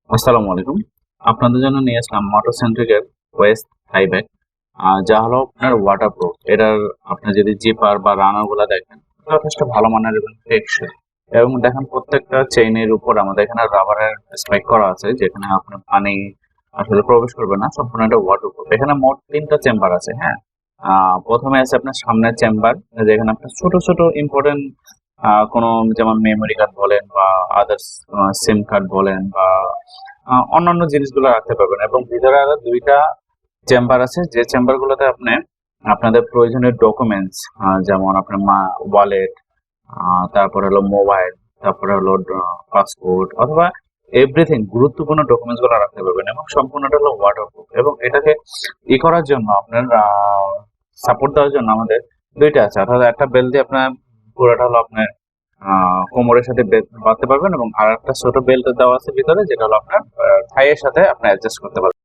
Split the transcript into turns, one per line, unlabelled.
আসসালামু আলাইকুম। আপনাদের জন্য নিয়ে আসলাম মোটরসেন্ট্রিকের ওয়েস্ট থাই ব্যাগ, যা হলো আপনার ওয়াটারপ্রুফ। এটার আপনি যদি জিপার বা রানার গুলা দেখেন, যথেষ্ট ভালো মানের এবং টেকসই। এবং দেখেন প্রত্যেকটা চেইনের উপর আমাদের এখানে রাবারের স্পাইক করা আছে, যেখানে আপনার পানি আসলে প্রবেশ করবে না। সম্পূর্ণ এটা ওয়াটারপ্রুফ। এখানে মোট ৩টা চেম্বার আছে, হ্যাঁ। প্রথমে আছে আপনার সামনের চেম্বার, যেখানে আপনার ছোট ছোট ইম্পর্টেন্ট কোনো, যেমন মেমোরি কার্ড বলেন বা আদার্স সিম কার্ড বলেন বা অন্যান্য জিনিসগুলো রাখতে পারবেন। এবং ভিতরে আরো 2টা চেম্বার আছে, যে চেম্বার গুলোতে আপনি আপনাদের প্রয়োজনীয় ডকুমেন্টস, যেমন আপনার ওয়ালেট, তারপর হলো মোবাইল, তারপরে হলো পাসপোর্ট অথবা এভরিথিং গুরুত্বপূর্ণ ডকুমেন্টস গুলো রাখতে পারবেন। এবং সম্পূর্ণটা হলো ওয়াটারপ্রুফ। এবং এটাকে করার জন্য আপনার সাপোর্ট দেওয়ার জন্য আমাদের 2টা আছে, অর্থাৎ একটা বেল দিয়ে আপনার পুরোটা হলো আপনার কোমরের সাথে বাঁধতে পারবেন, এবং আর একটা ছোট বেল্ট দেওয়া আছে ভিতরে, যেটা হলো আপনার থাইয়ের সাথে আপনি অ্যাডজাস্ট করতে পারবেন।